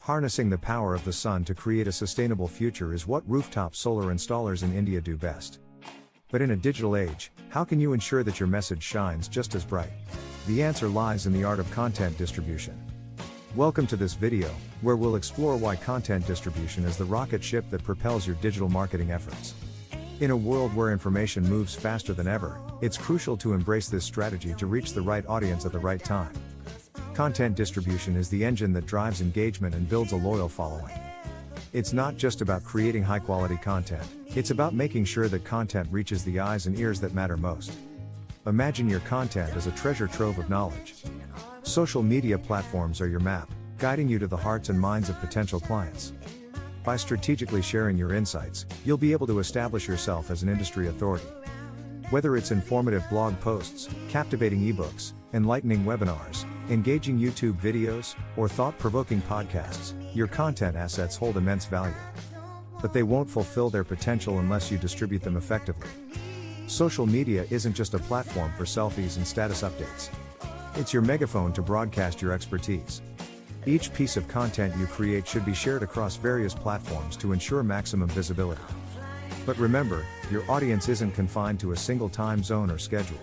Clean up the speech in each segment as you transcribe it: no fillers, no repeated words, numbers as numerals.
Harnessing the power of the sun to create a sustainable future is what rooftop solar installers in India do best. But in a digital age, how can you ensure that your message shines just as bright? The answer lies in the art of content distribution. Welcome to this video, where we'll explore why content distribution is the rocket ship that propels your digital marketing efforts. In a world where information moves faster than ever, it's crucial to embrace this strategy to reach the right audience at the right time. Content distribution is the engine that drives engagement and builds a loyal following. It's not just about creating high-quality content, it's about making sure that content reaches the eyes and ears that matter most. Imagine your content as a treasure trove of knowledge. Social media platforms are your map, guiding you to the hearts and minds of potential clients. By strategically sharing your insights, you'll be able to establish yourself as an industry authority. Whether it's informative blog posts, captivating ebooks, enlightening webinars, engaging YouTube videos, or thought-provoking podcasts, your content assets hold immense value. But they won't fulfill their potential unless you distribute them effectively. Social media isn't just a platform for selfies and status updates. It's your megaphone to broadcast your expertise. Each piece of content you create should be shared across various platforms to ensure maximum visibility. But remember, your audience isn't confined to a single time zone or schedule.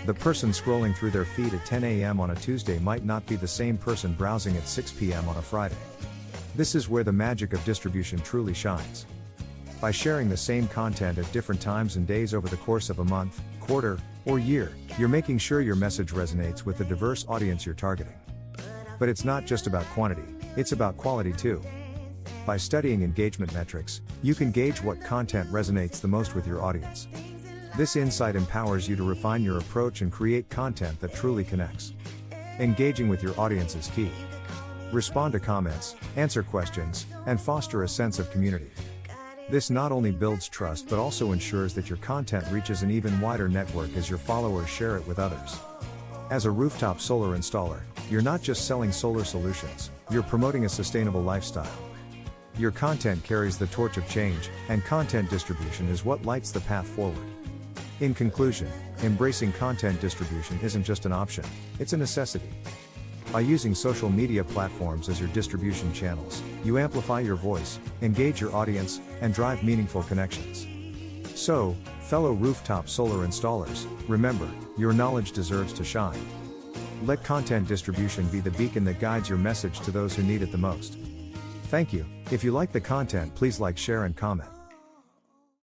The person scrolling through their feed at 10 a.m. on a Tuesday might not be the same person browsing at 6 p.m. on a Friday. This is where the magic of distribution truly shines. By sharing the same content at different times and days over the course of a month, quarter, or year, you're making sure your message resonates with the diverse audience you're targeting. But it's not just about quantity, it's about quality too. By studying engagement metrics, you can gauge what content resonates the most with your audience. This insight empowers you to refine your approach and create content that truly connects. Engaging with your audience is key. Respond to comments, answer questions, and foster a sense of community. This not only builds trust but also ensures that your content reaches an even wider network as your followers share it with others. As a rooftop solar installer, you're not just selling solar solutions, you're promoting a sustainable lifestyle. Your content carries the torch of change, and content distribution is what lights the path forward. In conclusion, embracing content distribution isn't just an option, it's a necessity. By using social media platforms as your distribution channels, you amplify your voice, engage your audience, and drive meaningful connections. So, fellow rooftop solar installers, remember, your knowledge deserves to shine. Let content distribution be the beacon that guides your message to those who need it the most. Thank you. If you like the content, please like, share, and comment.